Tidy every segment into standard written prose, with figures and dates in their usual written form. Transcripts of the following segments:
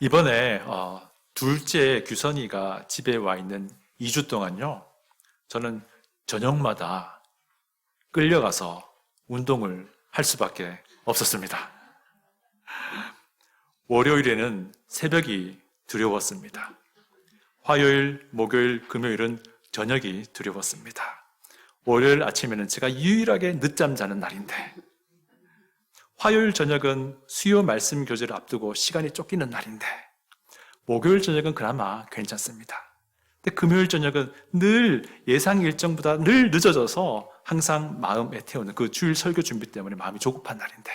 이번에 둘째 규선이가 집에 와 있는 2주 동안요, 저는 저녁마다 끌려가서 운동을 할 수밖에 없었습니다. 월요일에는 새벽이 두려웠습니다. 화요일, 목요일, 금요일은 저녁이 두려웠습니다. 월요일 아침에는 제가 유일하게 늦잠 자는 날인데, 화요일 저녁은 수요 말씀 교제를 앞두고 시간이 쫓기는 날인데, 목요일 저녁은 그나마 괜찮습니다. 근데 금요일 저녁은 늘 예상 일정보다 늘 늦어져서 항상 마음 애태우는 그 주일 설교 준비 때문에 마음이 조급한 날인데,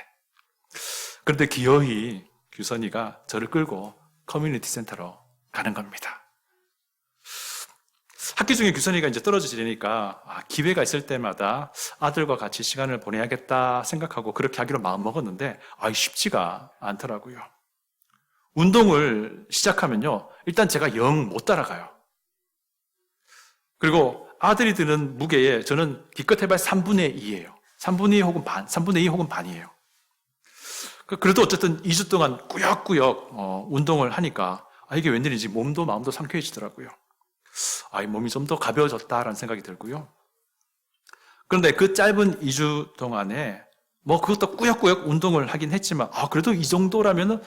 그런데 기어이 규선이가 저를 끌고 커뮤니티 센터로 가는 겁니다. 학기 중에 규선이가 이제 떨어져 지내니까 기회가 있을 때마다 아들과 같이 시간을 보내야겠다 생각하고 그렇게 하기로 마음먹었는데 쉽지가 않더라고요. 운동을 시작하면요, 일단 제가 영 못 따라가요. 그리고 아들이 드는 무게에 저는 기껏 해봐야 3분의 2예요. 3분의 2 혹은 반, 3분의 2 혹은 반이에요. 그래도 어쨌든 2주 동안 꾸역꾸역 운동을 하니까 이게 웬일인지 몸도 마음도 상쾌해지더라고요. 몸이 좀 더 가벼워졌다라는 생각이 들고요. 그런데 그 짧은 2주 동안에 그것도 꾸역꾸역 운동을 하긴 했지만 그래도 이 정도라면은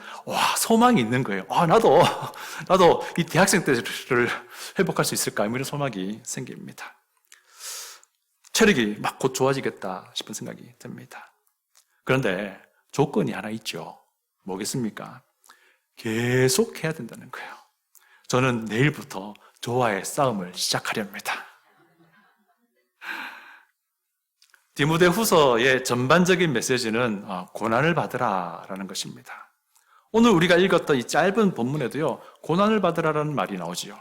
소망이 있는 거예요. 나도 이 대학생 때를 회복할 수 있을까 이런 소망이 생깁니다. 체력이 막 곧 좋아지겠다 싶은 생각이 듭니다. 그런데 조건이 하나 있죠. 뭐겠습니까? 계속 해야 된다는 거예요. 저는 내일부터 저와의 싸움을 시작하렵니다. 디모데 후서의 전반적인 메시지는 고난을 받으라라는 것입니다. 오늘 우리가 읽었던 이 짧은 본문에도요, 고난을 받으라라는 말이 나오지요.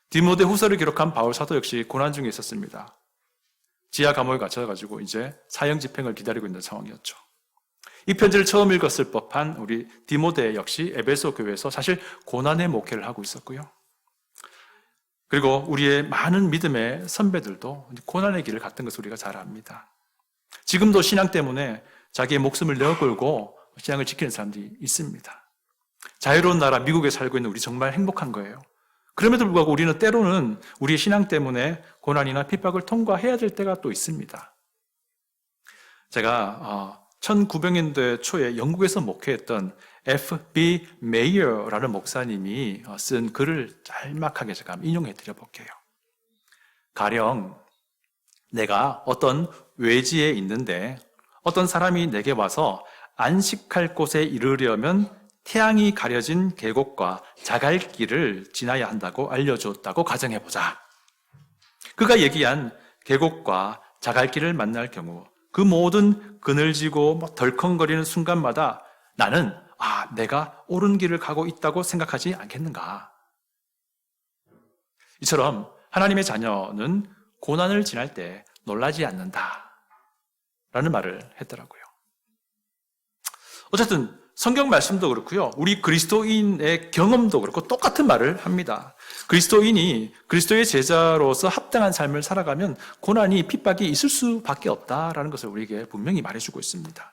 디모데 후서를 기록한 바울 사도 역시 고난 중에 있었습니다. 지하 감옥에 갇혀가지고 이제 사형 집행을 기다리고 있는 상황이었죠. 이 편지를 처음 읽었을 법한 우리 디모데 역시 에베소 교회에서 사실 고난의 목회를 하고 있었고요. 그리고 우리의 많은 믿음의 선배들도 고난의 길을 갔던 것을 우리가 잘 압니다. 지금도 신앙 때문에 자기의 목숨을 내어걸고 신앙을 지키는 사람들이 있습니다. 자유로운 나라 미국에 살고 있는 우리 정말 행복한 거예요. 그럼에도 불구하고 우리는 때로는 우리의 신앙 때문에 고난이나 핍박을 통과해야 될 때가 또 있습니다. 제가 1900년대 초에 영국에서 목회했던 F.B. 메이어라는 목사님이 쓴 글을 짤막하게 제가 인용해 드려 볼게요. 가령 내가 어떤 외지에 있는데 어떤 사람이 내게 와서 안식할 곳에 이르려면 태양이 가려진 계곡과 자갈길을 지나야 한다고 알려줬다고 가정해보자. 그가 얘기한 계곡과 자갈길을 만날 경우 그 모든 그늘지고 덜컹거리는 순간마다 나는 내가 옳은 길을 가고 있다고 생각하지 않겠는가? 이처럼 하나님의 자녀는 고난을 지날 때 놀라지 않는다 라는 말을 했더라고요. 어쨌든 성경 말씀도 그렇고요, 우리 그리스도인의 경험도 그렇고 똑같은 말을 합니다. 그리스도인이 그리스도의 제자로서 합당한 삶을 살아가면 고난이 핍박이 있을 수밖에 없다라는 것을 우리에게 분명히 말해주고 있습니다.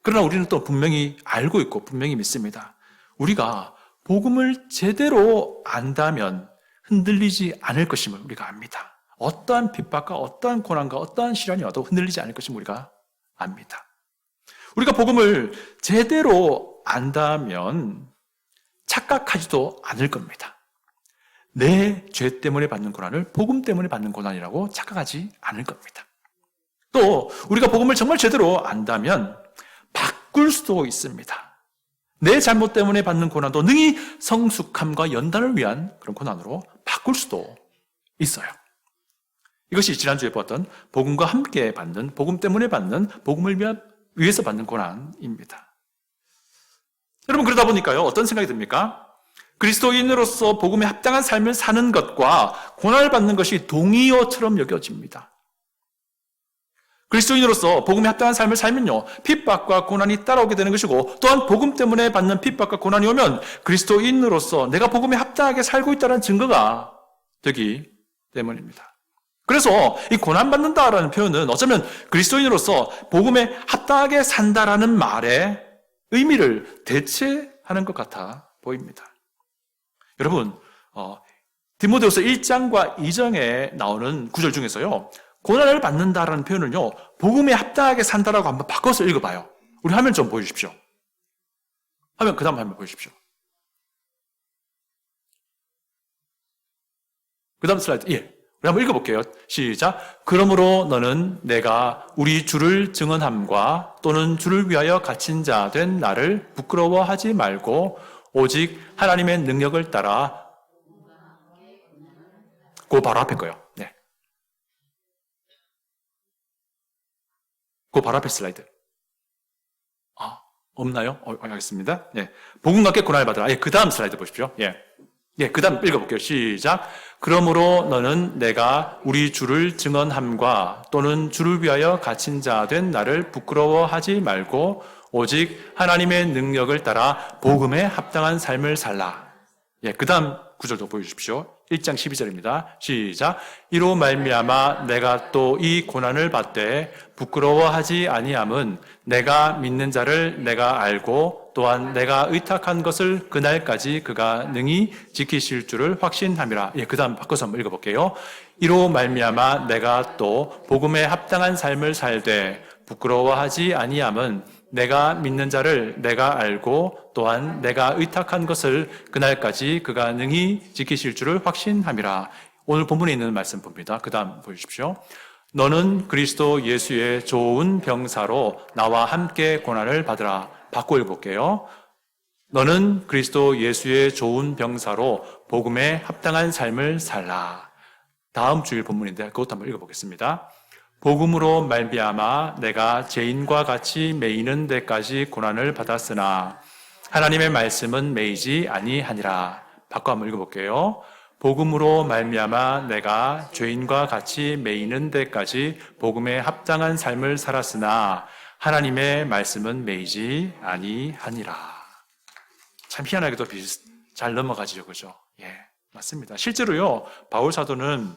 그러나 우리는 또 분명히 알고 있고 분명히 믿습니다. 우리가 복음을 제대로 안다면 흔들리지 않을 것임을 우리가 압니다. 어떠한 핍박과 어떠한 고난과 어떠한 시련이 와도 흔들리지 않을 것임을 우리가 압니다. 우리가 복음을 제대로 안다면 착각하지도 않을 겁니다. 내 죄 때문에 받는 고난을 복음 때문에 받는 고난이라고 착각하지 않을 겁니다. 또 우리가 복음을 정말 제대로 안다면 바꿀 수도 있습니다. 내 잘못 때문에 받는 고난도 능히 성숙함과 연단을 위한 그런 고난으로 바꿀 수도 있어요. 이것이 지난주에 보았던 복음과 함께 받는, 복음 때문에 받는, 복음을 위해서 받는 고난입니다. 여러분, 그러다 보니까요, 어떤 생각이 듭니까? 그리스도인으로서 복음에 합당한 삶을 사는 것과 고난을 받는 것이 동의어처럼 여겨집니다. 그리스도인으로서 복음에 합당한 삶을 살면요, 핍박과 고난이 따라오게 되는 것이고, 또한 복음 때문에 받는 핍박과 고난이 오면 그리스도인으로서 내가 복음에 합당하게 살고 있다는 증거가 되기 때문입니다. 그래서 이 고난받는다라는 표현은 어쩌면 그리스도인으로서 복음에 합당하게 산다라는 말의 의미를 대체하는 하는 것 같아 보입니다. 여러분, 디모데후서 1장과 2장에 나오는 구절 중에서요, 고난을 받는다라는 표현은요, 복음에 합당하게 산다라고 한번 바꿔서 읽어봐요. 우리 화면 좀 보여주십시오. 화면, 그 다음 화면 보여주십시오. 그 다음 슬라이드, 예. 우리 한번 읽어볼게요. 시작. 그러므로 너는 내가 우리 주를 증언함과 또는 주를 위하여 갇힌 자 된 나를 부끄러워하지 말고 오직 하나님의 능력을 따라 그 바로 앞에 거요. 네. 그 바로 앞에 슬라이드. 없나요? 알겠습니다. 예. 복음과 함께 고난을 받으라. 예, 그 다음 슬라이드 보십시오. 예. 예, 그 다음 읽어볼게요. 시작. 그러므로 너는 내가 우리 주를 증언함과 또는 주를 위하여 갇힌 자 된 나를 부끄러워하지 말고 오직 하나님의 능력을 따라 복음에 합당한 삶을 살라. 예, 그 다음 구절도 보여주십시오. 1장 12절입니다. 시작. 이로 말미암아 내가 또 이 고난을 받되 부끄러워하지 아니함은 내가 믿는 자를 내가 알고 또한 내가 의탁한 것을 그날까지 그가 능히 지키실 줄을 확신함이라. 예, 그 다음 바꿔서 한번 읽어볼게요. 이로 말미암아 내가 또 복음에 합당한 삶을 살되 부끄러워하지 아니함은 내가 믿는 자를 내가 알고 또한 내가 의탁한 것을 그날까지 그가 능히 지키실 줄을 확신함이라. 오늘 본문에 있는 말씀 봅니다. 그 다음 보여주십시오. 너는 그리스도 예수의 좋은 병사로 나와 함께 고난을 받으라. 바꿔 읽어볼게요. 너는 그리스도 예수의 좋은 병사로 복음에 합당한 삶을 살라. 다음 주일 본문인데 그것도 한번 읽어보겠습니다. 복음으로 말미암아 내가 죄인과 같이 매이는 데까지 고난을 받았으나 하나님의 말씀은 매이지 아니하니라. 바꿔 한번 읽어볼게요. 복음으로 말미암아 내가 죄인과 같이 매이는 데까지 복음에 합당한 삶을 살았으나 하나님의 말씀은 매이지 아니하니라. 참 희한하게도 잘 넘어가지요, 그죠? 예, 맞습니다. 실제로요, 바울 사도는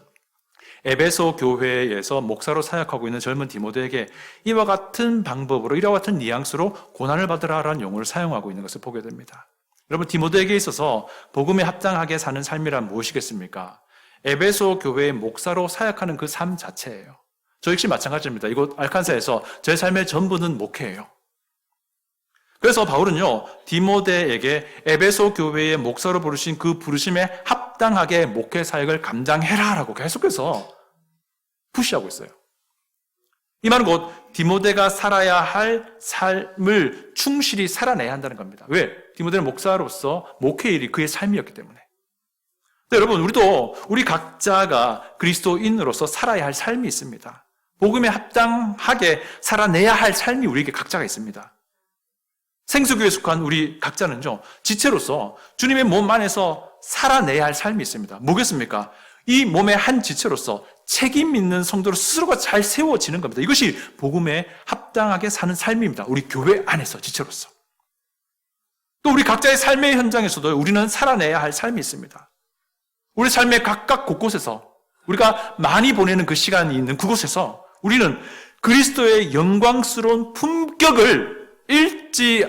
에베소 교회에서 목사로 사역하고 있는 젊은 디모데에게 이와 같은 방법으로, 이와 같은 뉘앙스로 고난을 받으라라는 용어를 사용하고 있는 것을 보게 됩니다. 여러분, 디모데에게 있어서 복음에 합당하게 사는 삶이란 무엇이겠습니까? 에베소 교회의 목사로 사역하는 그 삶 자체예요. 저 역시 마찬가지입니다. 이곳 알칸사에서 제 삶의 전부는 목회예요. 그래서 바울은요, 디모데에게 에베소 교회의 목사로 부르신 그 부르심에 합당하게 목회 사역을 감당해라라고 계속해서 푸시하고 있어요. 이 말은 곧 디모데가 살아야 할 삶을 충실히 살아내야 한다는 겁니다. 왜? 디모데는 목사로서 목회 일이 그의 삶이었기 때문에. 여러분, 우리 각자가 그리스도인으로서 살아야 할 삶이 있습니다. 복음에 합당하게 살아내야 할 삶이 우리에게 각자가 있습니다. 생수교에 속한 우리 각자는요, 지체로서 주님의 몸 안에서 살아내야 할 삶이 있습니다. 뭐겠습니까? 이 몸의 한 지체로서 책임 있는 성도로 스스로가 잘 세워지는 겁니다. 이것이 복음에 합당하게 사는 삶입니다. 우리 교회 안에서 지체로서. 또 우리 각자의 삶의 현장에서도 우리는 살아내야 할 삶이 있습니다. 우리 삶의 각각 곳곳에서 우리가 많이 보내는 그 시간이 있는 그곳에서 우리는 그리스도의 영광스러운 품격을 잃지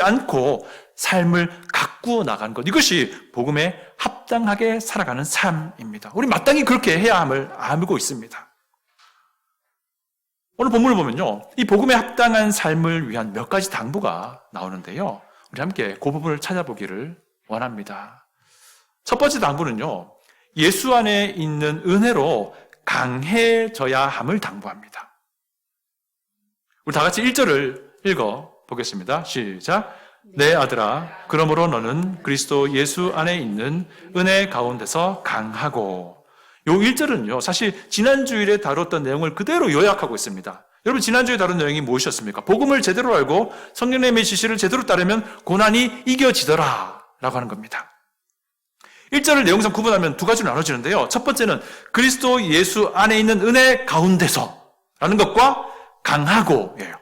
않고 삶을 가꾸어 나가는 것. 이것이 복음에 합당하게 살아가는 삶입니다. 우리 마땅히 그렇게 해야 함을 알고 있습니다. 오늘 본문을 보면요, 이 복음에 합당한 삶을 위한 몇 가지 당부가 나오는데요, 우리 함께 그 부분을 찾아보기를 원합니다. 첫 번째 당부는요, 예수 안에 있는 은혜로 강해져야 함을 당부합니다. 우리 다 같이 1절을 읽어보겠습니다. 시작. 내 아들아, 그러므로 너는 그리스도 예수 안에 있는 은혜 가운데서 강하고. 요 1절은요, 사실 지난주일에 다뤘던 내용을 그대로 요약하고 있습니다. 여러분, 지난주에 다룬 내용이 무엇이었습니까? 복음을 제대로 알고 성령님의 지시를 제대로 따르면 고난이 이겨지더라 라고 하는 겁니다. 1절을 내용상 구분하면 두 가지로 나눠지는데요, 첫 번째는 그리스도 예수 안에 있는 은혜 가운데서 라는 것과 강하고예요.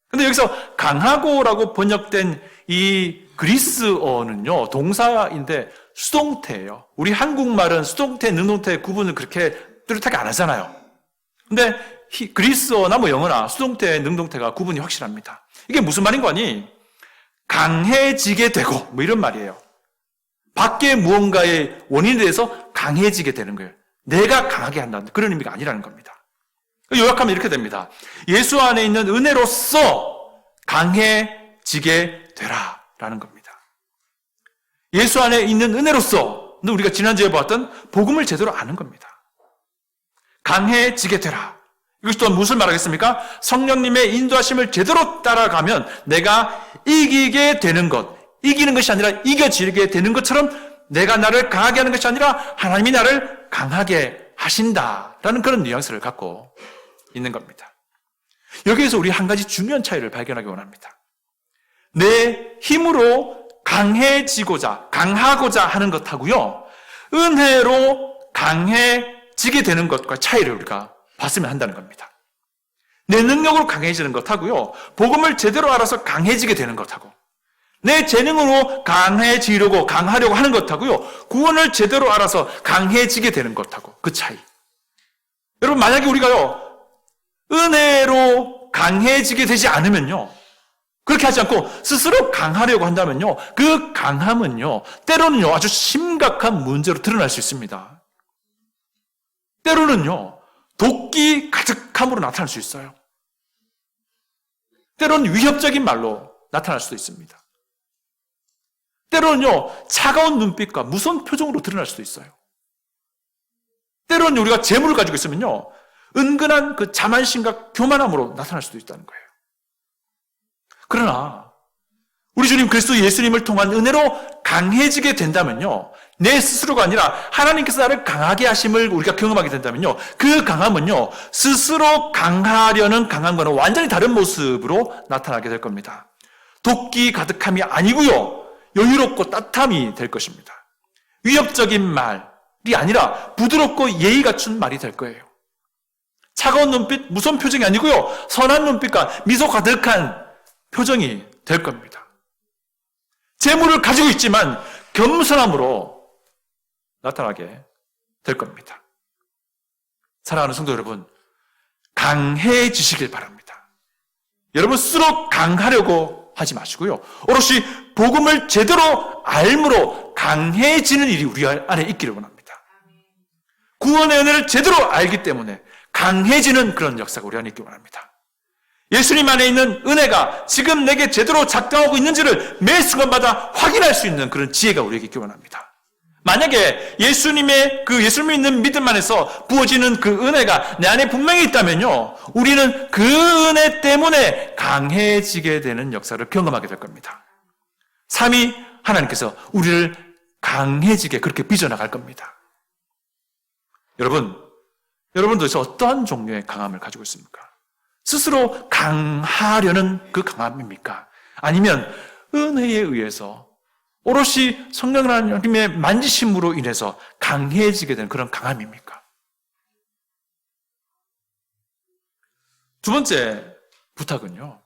근데 여기서 강하고라고 번역된 이 그리스어는요, 동사인데 수동태예요. 우리 한국말은 수동태, 능동태 구분을 그렇게 뚜렷하게 안 하잖아요. 근데 그리스어나 영어나 수동태, 능동태가 구분이 확실합니다. 이게 무슨 말인 거니? 강해지게 되고 뭐 이런 말이에요. 밖에 무언가의 원인에 대해서 강해지게 되는 거예요. 내가 강하게 한다는 그런 의미가 아니라는 겁니다. 요약하면 이렇게 됩니다. 예수 안에 있는 은혜로서 강해지게 되라라는 겁니다. 예수 안에 있는 은혜로서 우리가 지난주에 보았던 복음을 제대로 아는 겁니다. 강해지게 되라. 이것이 또한 무엇을 말하겠습니까? 성령님의 인도하심을 제대로 따라가면 내가 이기게 되는 것, 이기는 것이 아니라 이겨지게 되는 것처럼 내가 나를 강하게 하는 것이 아니라 하나님이 나를 강하게 하신다라는 그런 뉘앙스를 갖고 있는 겁니다. 여기에서 우리 한 가지 중요한 차이를 발견하기 원합니다. 내 힘으로 강해지고자, 강하고자 하는 것하고요, 은혜로 강해지게 되는 것과 차이를 우리가 봤으면 한다는 겁니다. 내 능력으로 강해지는 것하고요, 복음을 제대로 알아서 강해지게 되는 것하고, 내 재능으로 강해지려고, 강하려고 하는 것하고요, 구원을 제대로 알아서 강해지게 되는 것하고, 그 차이. 여러분, 만약에 우리가요, 은혜로 강해지게 되지 않으면요, 그렇게 하지 않고 스스로 강하려고 한다면요, 그 강함은요, 때로는요, 아주 심각한 문제로 드러날 수 있습니다. 때로는요, 도끼 가득함으로 나타날 수 있어요. 때로는 위협적인 말로 나타날 수도 있습니다. 때로는요, 차가운 눈빛과 무서운 표정으로 드러날 수도 있어요. 때로는 우리가 재물을 가지고 있으면요, 은근한 그 자만심과 교만함으로 나타날 수도 있다는 거예요. 그러나 우리 주님 그리스도 예수님을 통한 은혜로 강해지게 된다면요, 내 스스로가 아니라 하나님께서 나를 강하게 하심을 우리가 경험하게 된다면요, 그 강함은요, 스스로 강하려는 강함과는 완전히 다른 모습으로 나타나게 될 겁니다. 도끼 가득함이 아니고요, 여유롭고 따뜻함이 될 것입니다. 위협적인 말이 아니라 부드럽고 예의 갖춘 말이 될 거예요. 차가운 눈빛, 무서운 표정이 아니고요, 선한 눈빛과 미소 가득한 표정이 될 겁니다. 재물을 가지고 있지만 겸손함으로 나타나게 될 겁니다. 사랑하는 성도 여러분, 강해지시길 바랍니다. 여러분 스스로 강하려고 하지 마시고요, 오롯이 복음을 제대로 알므로 강해지는 일이 우리 안에 있기를 원합니다. 구원의 은혜를 제대로 알기 때문에 강해지는 그런 역사가 우리 안에 있기 원합니다. 예수님 안에 있는 은혜가 지금 내게 제대로 작동하고 있는지를 매 순간마다 확인할 수 있는 그런 지혜가 우리에게 있기 원합니다. 만약에 예수님의 그 예수님을 믿는 믿음 안에서 부어지는 그 은혜가 내 안에 분명히 있다면요, 우리는 그 은혜 때문에 강해지게 되는 역사를 경험하게 될 겁니다. 삼위 하나님께서 우리를 강해지게 그렇게 빚어나갈 겁니다. 여러분도 도대체 어떠한 종류의 강함을 가지고 있습니까? 스스로 강하려는 그 강함입니까? 아니면 은혜에 의해서 오롯이 성령 하나님의 만지심으로 인해서 강해지게 되는 그런 강함입니까? 두 번째 부탁은요,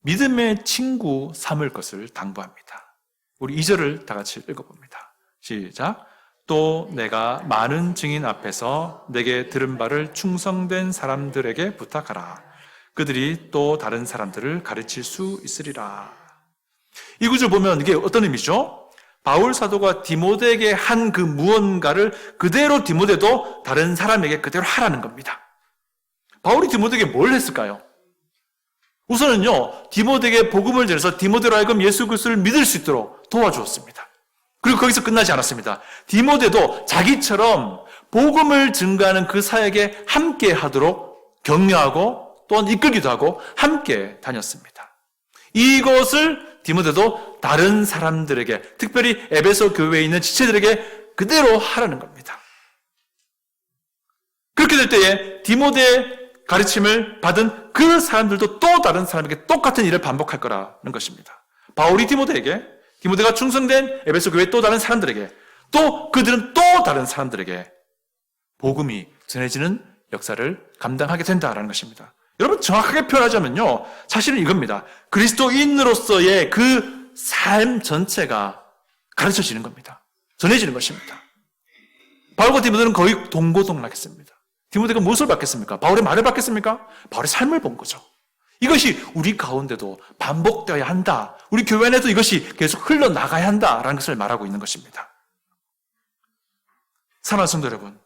믿음의 친구 삼을 것을 당부합니다. 우리 2절을 다 같이 읽어봅니다. 시작. 또 내가 많은 증인 앞에서 내게 들은 바를 충성된 사람들에게 부탁하라. 그들이 또 다른 사람들을 가르칠 수 있으리라. 이 구절 보면 이게 어떤 의미죠? 바울 사도가 디모데에게 한 그 무언가를 그대로 디모데도 다른 사람에게 그대로 하라는 겁니다. 바울이 디모데에게 뭘 했을까요? 우선은요, 디모데에게 복음을 전해서 디모데로 하여금 예수 그리스도를 믿을 수 있도록 도와주었습니다. 그리고 거기서 끝나지 않았습니다. 디모데도 자기처럼 복음을 증거하는 그 사역에 함께 하도록 격려하고 또한 이끌기도 하고 함께 다녔습니다. 이것을 디모데도 다른 사람들에게, 특별히 에베소 교회에 있는 지체들에게 그대로 하라는 겁니다. 그렇게 될 때에 디모데의 가르침을 받은 그 사람들도 또 다른 사람에게 똑같은 일을 반복할 거라는 것입니다. 바울이 디모데에게, 디모데가 충성된 에베소 교회 또 다른 사람들에게, 또 그들은 또 다른 사람들에게 복음이 전해지는 역사를 감당하게 된다는 것입니다. 여러분, 정확하게 표현하자면요, 사실은 이겁니다. 그리스도인으로서의 그 삶 전체가 가르쳐지는 겁니다. 전해지는 것입니다. 바울과 디모데는 거의 동고동락했습니다. 디모데가 무엇을 받겠습니까? 바울의 말을 받겠습니까? 바울의 삶을 본 거죠. 이것이 우리 가운데도 반복되어야 한다. 우리 교회 안에도 이것이 계속 흘러나가야 한다라는 것을 말하고 있는 것입니다. 사랑하는 성도 여러분,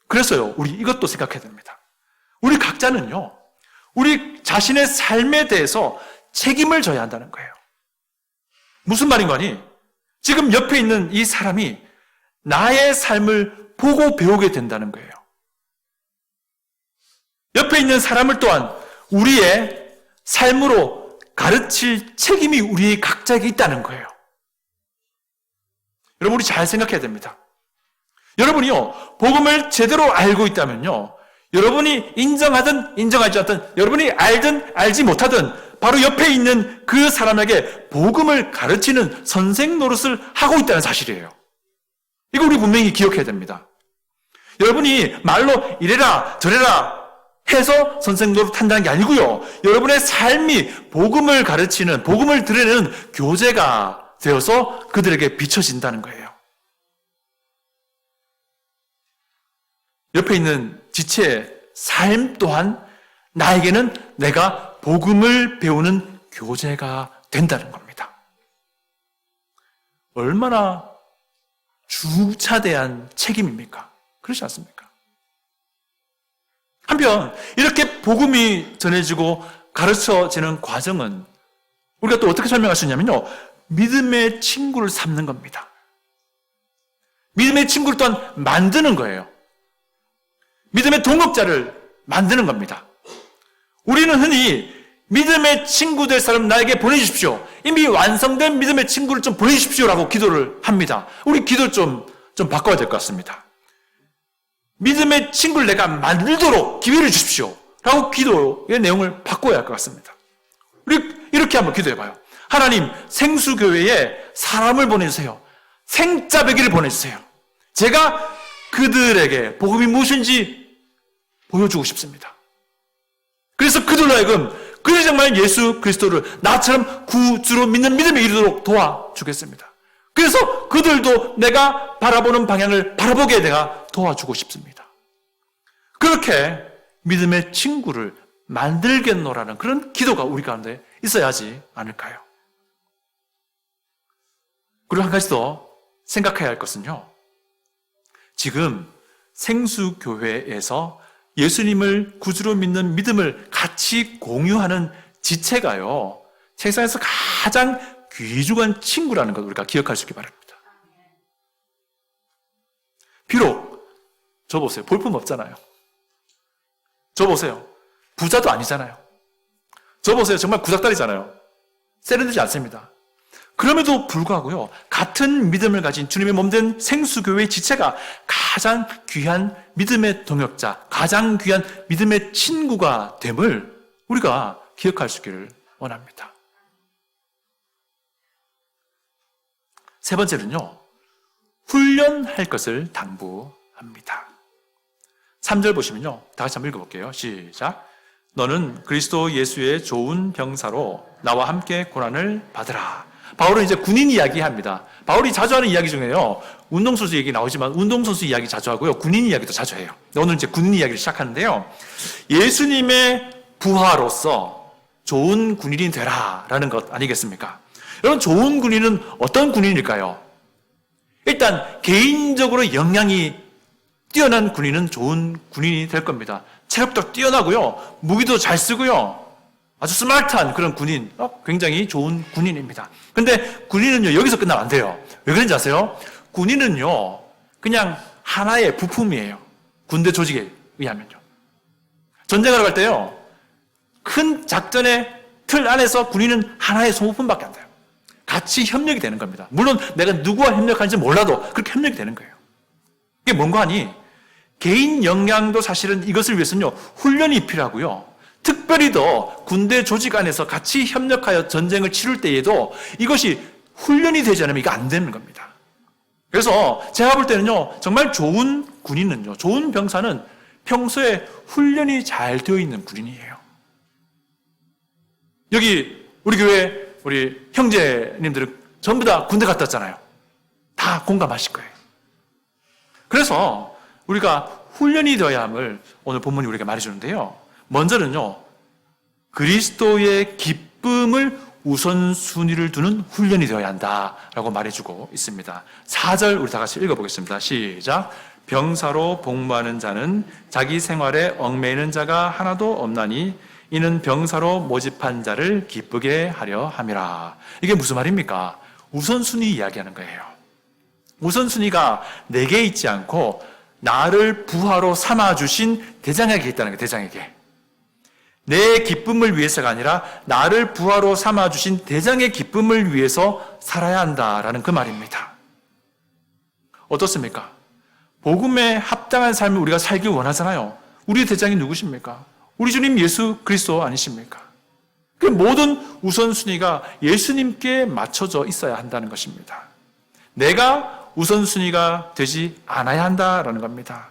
그래서요, 우리 이것도 생각해야 됩니다. 우리 각자는요, 우리 자신의 삶에 대해서 책임을 져야 한다는 거예요. 무슨 말인 거니? 지금 옆에 있는 이 사람이 나의 삶을 보고 배우게 된다는 거예요. 옆에 있는 사람을 또한 우리의 삶으로 가르칠 책임이 우리 각자에게 있다는 거예요. 여러분, 우리 잘 생각해야 됩니다. 여러분이요, 복음을 제대로 알고 있다면요, 여러분이 인정하든 인정하지 않든, 여러분이 알든 알지 못하든 바로 옆에 있는 그 사람에게 복음을 가르치는 선생 노릇을 하고 있다는 사실이에요. 이거 우리 분명히 기억해야 됩니다. 여러분이 말로 이래라 저래라 해서 선생 노릇 한다는 게 아니고요, 여러분의 삶이 복음을 가르치는, 복음을 드러내는 교재가 되어서 그들에게 비춰진다는 거예요. 옆에 있는 지체의 삶 또한 나에게는 내가 복음을 배우는 교재가 된다는 겁니다. 얼마나 주차대한 책임입니까? 그렇지 않습니까? 한편 이렇게 복음이 전해지고 가르쳐지는 과정은 우리가 또 어떻게 설명할 수 있냐면요, 믿음의 친구를 삼는 겁니다. 믿음의 친구를 또한 만드는 거예요. 믿음의 동역자를 만드는 겁니다. 우리는 흔히 믿음의 친구 될 사람 나에게 보내주십시오, 이미 완성된 믿음의 친구를 좀 보내주십시오라고 기도를 합니다. 우리 기도를 좀 바꿔야 될 것 같습니다. 믿음의 친구를 내가 만들도록 기회를 주십시오 라고 기도의 내용을 바꿔야 할 것 같습니다. 우리 이렇게 한번 기도해봐요. 하나님, 생수교회에 사람을 보내주세요. 생짜배기를 보내주세요. 제가 그들에게 복음이 무엇인지 보여주고 싶습니다. 그래서 그들로 하여금 그들이 정말 예수 그리스도를 나처럼 구주로 믿는 믿음에 이르도록 도와주겠습니다. 그래서 그들도 내가 바라보는 방향을 바라보게 내가 도와주고 싶습니다. 그렇게 믿음의 친구를 만들겠노라는 그런 기도가 우리 가운데 있어야 하지 않을까요? 그리고 한 가지 더 생각해야 할 것은요, 지금 생수교회에서 예수님을 구주로 믿는 믿음을 같이 공유하는 지체가요, 세상에서 가장 귀중한 친구라는 것 우리가 기억할 수 있기 바랍니다. 비록 저 보세요, 볼품 없잖아요. 저 보세요, 부자도 아니잖아요. 저 보세요, 정말 구닥다리잖아요. 세련되지 않습니다. 그럼에도 불구하고요, 같은 믿음을 가진 주님의 몸된 생수교회의 지체가 가장 귀한 믿음의 동역자, 가장 귀한 믿음의 친구가 됨을 우리가 기억할 수 있기를 원합니다. 세 번째는요, 훈련할 것을 당부합니다. 3절 보시면요, 다 같이 한번 읽어볼게요. 시작. 너는 그리스도 예수의 좋은 병사로 나와 함께 고난을 받으라. 바울은 이제 군인 이야기합니다. 바울이 자주 하는 이야기 중에요, 운동선수 얘기 나오지만 운동선수 이야기 자주 하고요, 군인 이야기도 자주 해요. 오늘 이제 군인 이야기를 시작하는데요, 예수님의 부하로서 좋은 군인이 되라라는 것 아니겠습니까? 여러분, 좋은 군인은 어떤 군인일까요? 일단 개인적으로 역량이 뛰어난 군인은 좋은 군인이 될 겁니다. 체력도 뛰어나고요, 무기도 잘 쓰고요, 아주 스마트한 그런 군인, 굉장히 좋은 군인입니다. 근데 군인은요, 여기서 끝나면 안 돼요. 왜 그런지 아세요? 군인은요, 그냥 하나의 부품이에요. 군대 조직에 의하면요. 전쟁하러 갈 때요, 큰 작전의 틀 안에서 군인은 하나의 소모품밖에 안 돼요. 같이 협력이 되는 겁니다. 물론 내가 누구와 협력하는지 몰라도 그렇게 협력이 되는 거예요. 이게 뭔가 하니, 개인 역량도 사실은 이것을 위해서는요, 훈련이 필요하고요, 특별히 더 군대 조직 안에서 같이 협력하여 전쟁을 치를 때에도 이것이 훈련이 되지 않으면 이거 안 되는 겁니다. 그래서 제가 볼 때는요, 정말 좋은 군인은요, 좋은 병사는 평소에 훈련이 잘 되어 있는 군인이에요. 여기 우리 교회 우리 형제님들은 전부 다 군대 갔다 왔잖아요. 다 공감하실 거예요. 그래서 우리가 훈련이 되어야 함을 오늘 본문이 우리에게 말해주는데요, 먼저는요, 그리스도의 기쁨을 우선순위를 두는 훈련이 되어야 한다라고 말해주고 있습니다. 4절 우리 다 같이 읽어보겠습니다. 시작. 병사로 복무하는 자는 자기 생활에 얽매이는 자가 하나도 없나니 이는 병사로 모집한 자를 기쁘게 하려 함이라. 이게 무슨 말입니까? 우선순위 이야기하는 거예요. 우선순위가 내게 있지 않고 나를 부하로 삼아주신 대장에게 있다는 거예요. 대장에게. 내 기쁨을 위해서가 아니라 나를 부하로 삼아주신 대장의 기쁨을 위해서 살아야 한다라는 그 말입니다. 어떻습니까? 복음에 합당한 삶을 우리가 살기 원하잖아요. 우리 대장이 누구십니까? 우리 주님 예수 그리스도 아니십니까? 그 모든 우선순위가 예수님께 맞춰져 있어야 한다는 것입니다. 내가 우선순위가 되지 않아야 한다라는 겁니다.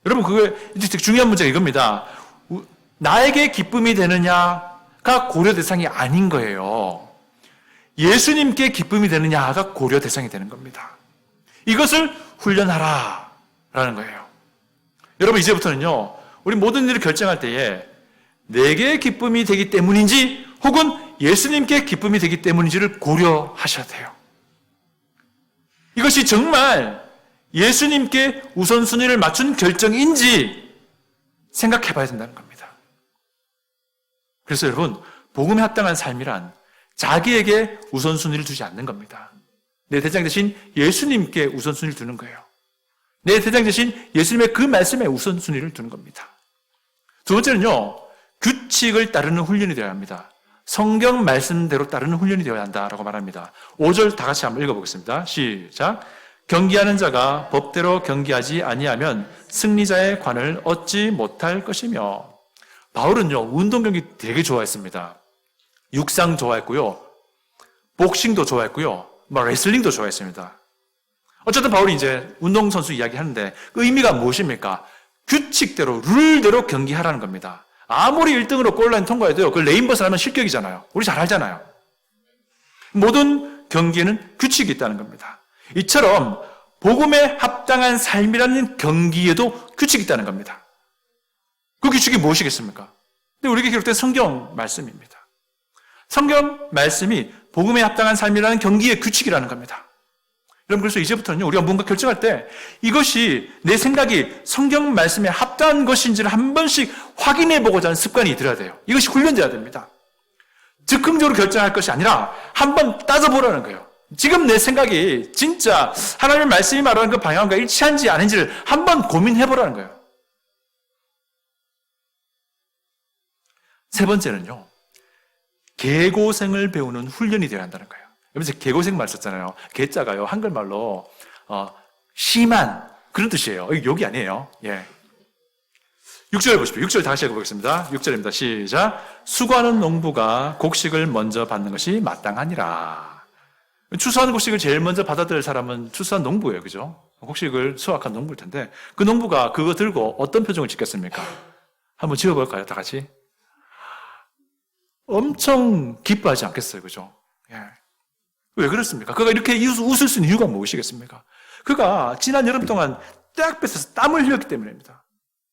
여러분, 그게 되게 중요한 문제가 이겁니다. 나에게 기쁨이 되느냐가 고려 대상이 아닌 거예요. 예수님께 기쁨이 되느냐가 고려 대상이 되는 겁니다. 이것을 훈련하라라는 거예요. 여러분, 이제부터는요, 우리 모든 일을 결정할 때에 내게 기쁨이 되기 때문인지 혹은 예수님께 기쁨이 되기 때문인지를 고려하셔야 돼요. 이것이 정말 예수님께 우선순위를 맞춘 결정인지 생각해 봐야 된다는 겁니다. 그래서 여러분, 복음에 합당한 삶이란 자기에게 우선순위를 두지 않는 겁니다. 내 대장 대신 예수님께 우선순위를 두는 거예요. 내 대장 대신 예수님의 그 말씀에 우선순위를 두는 겁니다. 두 번째는요, 규칙을 따르는 훈련이 되어야 합니다. 성경 말씀대로 따르는 훈련이 되어야 한다라고 말합니다. 5절 다 같이 한번 읽어보겠습니다. 시작. 경기하는 자가 법대로 경기하지 아니하면 승리자의 관을 얻지 못할 것이며. 바울은요, 운동 경기 되게 좋아했습니다. 육상 좋아했고요, 복싱도 좋아했고요, 레슬링도 좋아했습니다. 어쨌든 바울이 이제 운동선수 이야기 하는데 그 의미가 무엇입니까? 규칙대로, 룰대로 경기하라는 겁니다. 아무리 1등으로 골라인 통과해도요, 그 레인버스 하면 실격이잖아요. 우리 잘 알잖아요. 모든 경기에는 규칙이 있다는 겁니다. 이처럼 복음에 합당한 삶이라는 경기에도 규칙이 있다는 겁니다. 그 규칙이 무엇이겠습니까? 근데 우리에게 기록된 성경 말씀입니다. 성경 말씀이 복음에 합당한 삶이라는 경기의 규칙이라는 겁니다. 여러분, 그래서 이제부터는요, 우리가 뭔가 결정할 때 이것이 내 생각이 성경 말씀에 합당한 것인지를 한 번씩 확인해 보고자 하는 습관이 들어야 돼요. 이것이 훈련돼야 됩니다. 즉흥적으로 결정할 것이 아니라 한번 따져보라는 거예요. 지금 내 생각이 진짜 하나님의 말씀이 말하는 그 방향과 일치한지 아닌지를 한번 고민해 보라는 거예요. 세 번째는요, 개고생을 배우는 훈련이 되어야 한다는 거예요. 여러분, 개고생 말 썼잖아요. 개자가요, 한글말로 심한 그런 뜻이에요. 여기 아니에요. 예. 6절 보십시오. 6절 다시 읽어보겠습니다. 6절입니다. 시작. 수고하는 농부가 곡식을 먼저 받는 것이 마땅하니라. 추수하는 곡식을 제일 먼저 받아들일 사람은 추수한 농부예요. 그죠? 곡식을 수확한 농부일 텐데 그 농부가 그거 들고 어떤 표정을 짓겠습니까? 한번 지어볼까요? 다 같이. 엄청 기뻐하지 않겠어요. 그죠? 예. 왜 그렇습니까? 그가 이렇게 웃을 수 있는 이유가 무엇이겠습니까? 그가 지난 여름 동안 딱 뺏어서 땀을 흘렸기 때문입니다.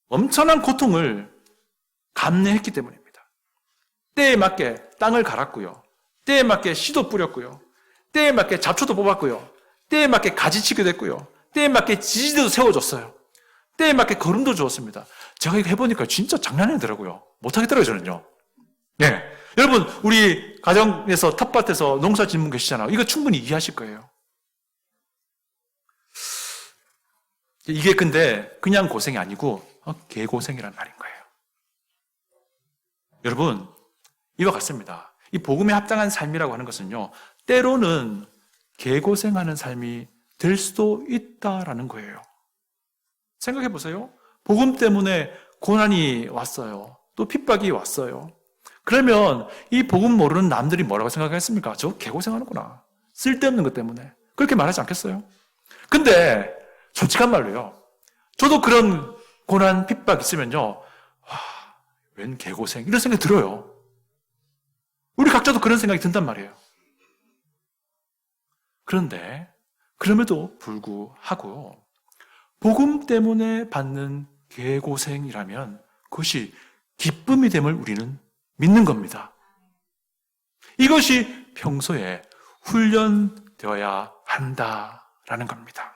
엄청난 고통을 감내했기 때문입니다. 때에 맞게 땅을 갈았고요. 때에 맞게 씨도 뿌렸고요. 때에 맞게 잡초도 뽑았고요. 때에 맞게 가지치기도 했고요. 때에 맞게 지지대도 세워줬어요. 때에 맞게 거름도 주었습니다. 제가 이거 해보니까 진짜 장난이 아니더라고요. 못하겠더라고요, 저는요. 네. 여러분, 우리 가정에서 텃밭에서 농사 짓는 계시잖아요. 이거 충분히 이해하실 거예요. 이게 근데 그냥 고생이 아니고 개고생이라는 말인 거예요. 여러분, 이와 같습니다. 이 복음에 합당한 삶이라고 하는 것은요, 때로는 개고생하는 삶이 될 수도 있다라는 거예요. 생각해 보세요. 복음 때문에 고난이 왔어요. 또 핍박이 왔어요. 그러면 이 복음 모르는 남들이 뭐라고 생각했습니까? 저 개고생하는구나. 쓸데없는 것 때문에. 그렇게 말하지 않겠어요? 근데 솔직한 말로요, 저도 그런 고난 핍박 있으면요, 웬 개고생 이런 생각이 들어요. 우리 각자도 그런 생각이 든단 말이에요. 그런데 그럼에도 불구하고 복음 때문에 받는 개고생이라면 그것이 기쁨이 됨을 우리는 믿는 겁니다. 이것이 평소에 훈련되어야 한다라는 겁니다.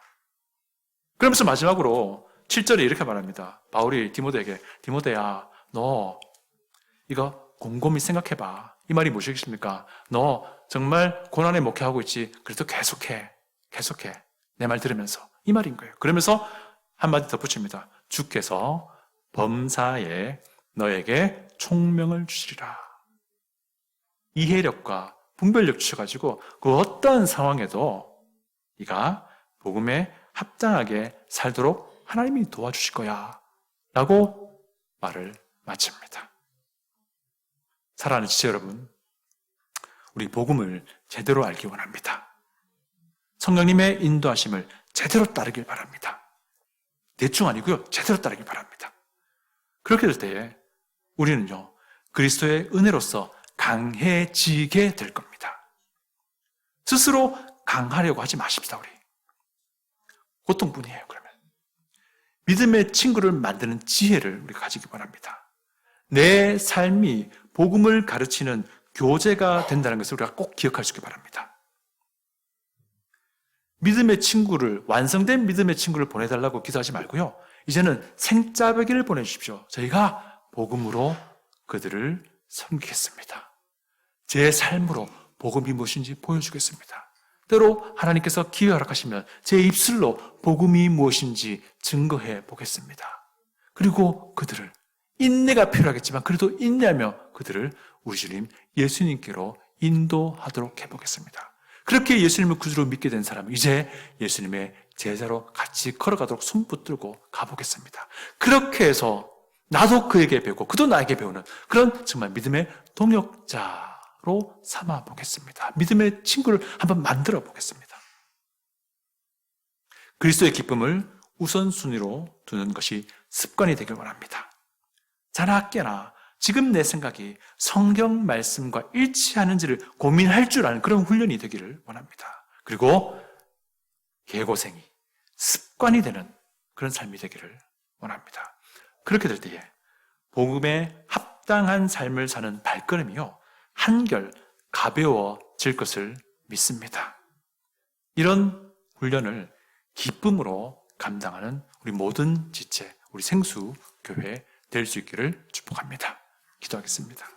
그러면서 마지막으로 7절에 이렇게 말합니다. 바울이 디모데에게, 디모데야, 너 이거 곰곰이 생각해봐. 이 말이 무엇이겠습니까? 너 정말 고난에 목회하고 있지. 그래도 계속해. 내 말 들으면서. 이 말인 거예요. 그러면서 한마디 덧붙입니다. 주께서 범사에 너에게 총명을 주시리라. 이해력과 분별력 주셔가지고 그 어떤 상황에도 네가 복음에 합당하게 살도록 하나님이 도와주실 거야 라고 말을 마칩니다. 사랑하는 지체 여러분, 우리 복음을 제대로 알기 원합니다. 성령님의 인도하심을 제대로 따르길 바랍니다. 대충 아니고요, 제대로 따르길 바랍니다. 그렇게 될 때에 우리는요, 그리스도의 은혜로서 강해지게 될 겁니다. 스스로 강하려고 하지 마십시다, 우리. 고통뿐이에요, 그러면. 믿음의 친구를 만드는 지혜를 우리가 가지기 바랍니다. 내 삶이 복음을 가르치는 교재가 된다는 것을 우리가 꼭 기억할 수 있기 바랍니다. 믿음의 친구를, 완성된 믿음의 친구를 보내달라고 기도하지 말고요. 이제는 생짜배기를 보내주십시오. 저희가 복음으로 그들을 섬기겠습니다. 제 삶으로 복음이 무엇인지 보여주겠습니다. 때로 하나님께서 기회 허락하시면 제 입술로 복음이 무엇인지 증거해 보겠습니다. 그리고 그들을, 인내가 필요하겠지만 그래도 인내하며 그들을 우리 주님 예수님께로 인도하도록 해보겠습니다. 그렇게 예수님을 구주로 믿게 된 사람은 이제 예수님의 제자로 같이 걸어가도록 손 붙들고 가보겠습니다. 그렇게 해서 나도 그에게 배우고 그도 나에게 배우는 그런 정말 믿음의 동역자로 삼아 보겠습니다. 믿음의 친구를 한번 만들어 보겠습니다. 그리스도의 기쁨을 우선순위로 두는 것이 습관이 되길 원합니다. 자나 깨나 지금 내 생각이 성경 말씀과 일치하는지를 고민할 줄 아는 그런 훈련이 되기를 원합니다. 그리고 개고생이 습관이 되는 그런 삶이 되기를 원합니다. 그렇게 될 때에 복음에 합당한 삶을 사는 발걸음이요, 한결 가벼워질 것을 믿습니다. 이런 훈련을 기쁨으로 감당하는 우리 모든 지체, 우리 생수교회 될 수 있기를 축복합니다. 기도하겠습니다.